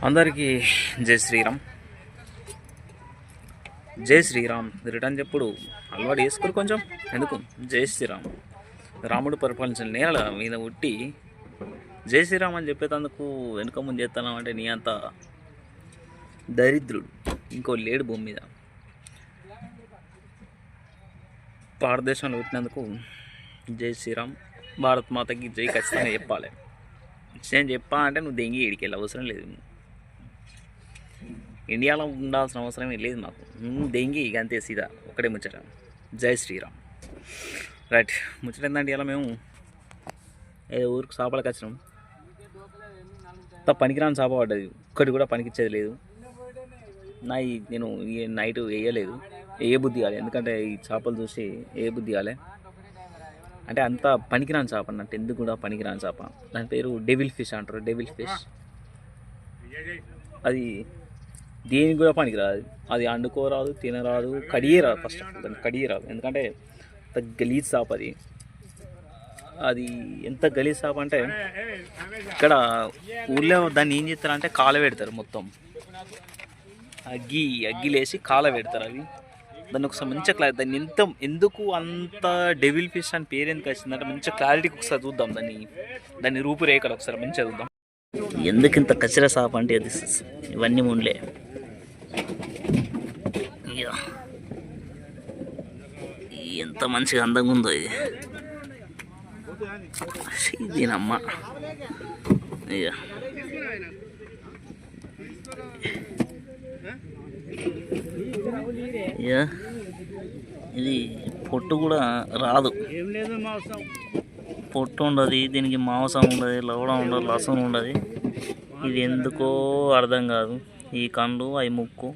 అందరికీ జై శ్రీరామ్. జై శ్రీరామ్ రిటర్న్ చెప్పుడు అలవాటు చేసుకుని కొంచెం ఎందుకు. జై శ్రీరామ్ రాముడు పరిపాలించిన నేల మీద ఉట్టి జై శ్రీరామ్ అని చెప్పేటందుకు వెనుక ముందు చేస్తున్నామంటే నీ అంత దరిద్రుడు ఇంకో లేడు భూమి మీద. భారతదేశంలో పెట్టినందుకు జై శ్రీరామ్, భారత్ మాతకి జై ఖచ్చితంగా చెప్పాలి. నేను చెప్పా అంటే నువ్వు దెంగి ఏడికెళ్ళి అవసరం లేదు. ఇండియాలో ఉండాల్సిన అవసరం లేదు మాకు. దెంగి ఇక అంతే సీదా ఒకటే ముచ్చట. జై శ్రీరామ్. రైట్, ముచ్చట ఏంటంటే ఇలా మేము ఏదో ఊరికి చేపలకు వచ్చినాం. పనికిరాని చేప పడ్డది, ఒక్కటి కూడా పనికిచ్చేది లేదు. నేను ఈ నైట్ వేయలేదు, ఏ బుద్ధి కాలే. ఎందుకంటే ఈ చేపలు చూసి ఏ బుద్ధి కాలే. అంటే అంత పనికిరాని చేప అన్నట్టు. ఎందుకు కూడా పనికిరాని చేప. దాని పేరు డెవిల్ ఫిష్ అంటారు. డెవిల్ ఫిష్ అది దేనికి కూడా పనికిరాదు. అది వండుకోరాదు, తినరాదు, కడియే రాదు. ఫస్ట్ దాన్ని కడియే రాదు. ఎందుకంటే అంత గలీజ్ చేప అది. అది ఎంత గలీజ్ చేప అంటే ఇక్కడ ఊళ్ళో దాన్ని ఏం చేస్తారంటే కాల పెడతారు. మొత్తం అగ్గిలేసి కాల పెడతారు. అవి దాన్ని ఒకసారి మంచిగా దాన్ని ఎందుకు అంత డెవిల్ ఫిష్ అని పేరు ఎందుకు వచ్చిందంటే మంచిగా క్లారిటీకి ఒకసారి చూద్దాం. దాన్ని రూపురేఖలు ఒకసారి మంచిగా చూద్దాం. ఎందుకు ఇంత కచరా చేప అంటే అది ఇవన్నీ ముండ్లే. ఎంత మంచిగా అందంగా ఉందో ఇది. దీనమ్మ ఇది పొట్టు కూడా రాదు. పొట్టు ఉండదు దీనికి, మాంసం ఉండదు, లవడం ఉండదు, రసం ఉండదు. ఇది ఎందుకో అర్థం కాదు. ఈ కండ్లు, అవి ముక్కు,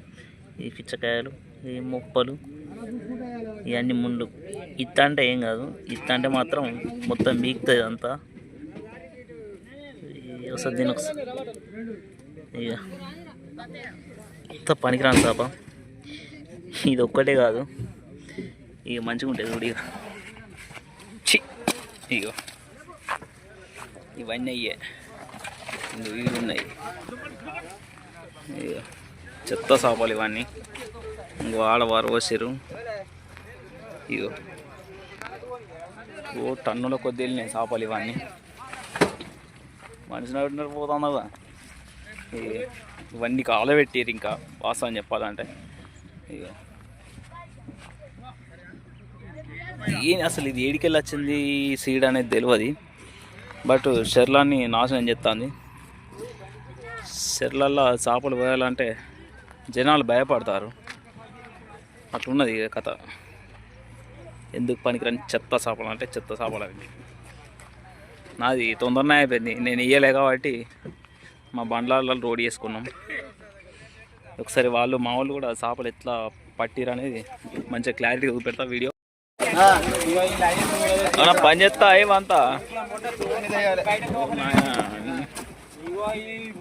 ఈ పిచ్చకాయలు, ఈ ముప్పలు, ఇవన్నీ ముందు. ఇత్త అంటే ఏం కాదు, ఇత్త అంటే మాత్రం మొత్తం బీక్తుంది అంతా. ఒకసారి దీని ఒకసారి ఇక ఇంత పనికిరాని చేప. ఇది ఒక్కటే కాదు, ఇక మంచిగా ఉంటుంది చూడు. ఇగో ఇవన్నీ అయ్యే ఇవి ఉన్నాయి. ఇక చెత్త చేపలు ఇవన్నీ. ఇంకో ఆడవారు వచ్చారు. ఇగో టన్నుల కొద్ది వెళ్ళినాయి చేపలు ఇవన్నీ. మనిషిని పెట్టినట్టు పోతున్నావా. ఇవన్నీ కాలబెట్టారు. ఇంకా వాస్తవం చెప్పాలంటే ఇక అసలు ఇది ఏడికెళ్ళి వచ్చింది సీడ్ అనేది తెలియదు. బట్ చెర్లాన్ని నాశనం చేస్తుంది. చెర్లల్లో చేపలు పోయాలంటే జనాలు భయపడతారు. అట్లున్నది కథ. ఎందుకు పనికిరాని చెత్త చేపలు అంటే చెత్త చేపలు అవి. నాది తొందరనే అయిపోయింది, నేను ఇయ్యలే కాబట్టి మా బండ్లలో రోడ్ చేసుకున్నాం. ఒకసారి మా వాళ్ళు కూడా చేపలు ఎట్లా పట్టిరు అనేది మంచిగా క్లారిటీగా చూపెడతా వీడియో. పని చేస్తా ఏమంతా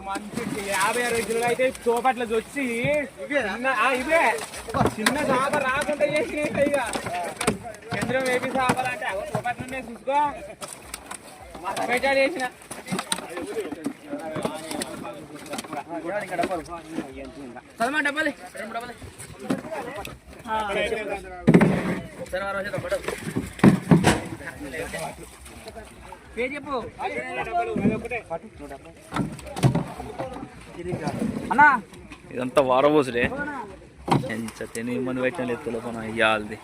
మంచి 50-60 కిలోలు అయితే చోపట్ల వచ్చి ఇవే చిన్న చేప రాకుండా చేసి ఇక చంద్రం వేపి చేపలు అంటే చోపట్లనే చూసుకో చేసిన డబ్బాలి చెప్పు అన్నా. ఇదంతా వారబోసులే. తిని ఇమ్మని పెట్టిన లేదు తెలియదు ఇయ్యాలది.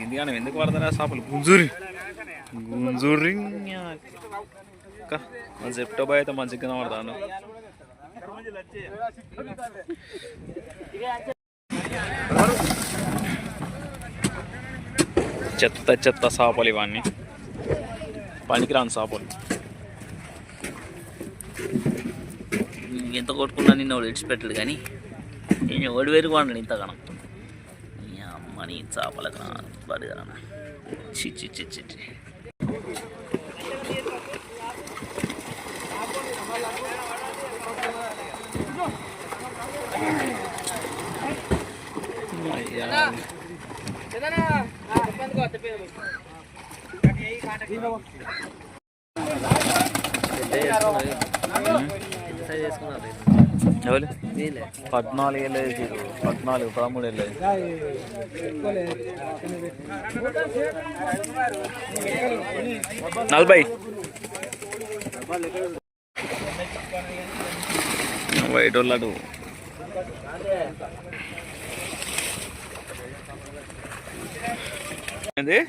ఇందుకని ఎందుకు పడతారా చేపలు. గుంజూరి మన సెప్టోబా అయితే మంచిగా పడతాను. చెత్త చెత్త చేపలు ఇవన్నీ, పనికిరాని చేపలు. ఎంత కొట్టుకున్నా నిన్న వాడు విడిచిపెట్టాడు. కానీ నేను ఎవడు వేరు వాడిని ఇంతగానం. అమ్మని చేపలకు పడిదా చిచ్చి చిచ్చి. ఎవరు 14 ఏళ్ళు వేసారు 14 13 ఏళ్ళు 40 వైట్ వాళ్ళడు ఏంది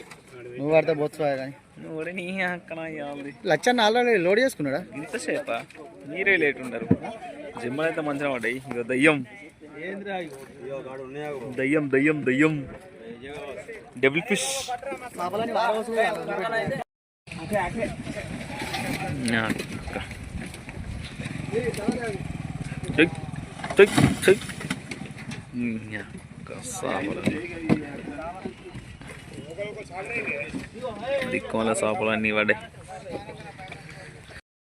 నువ్వు వాడితే బొచ్చు కానీ నువ్వు నీ అక్కడ లచ్చన్న ఆల్రెడీ లోడ్ చేసుకున్నాడా ఇంతసేపా మీరే లేట్ ఉన్నారు జిమ్మలు అయితే మంచిగా పడ్డాయి ఇక దయ్యం దయ్యం దయ్యం దయ్యం డబుల్ ఫిష్ దిక్కుమల చేపలు అన్నీ పడ్డాయి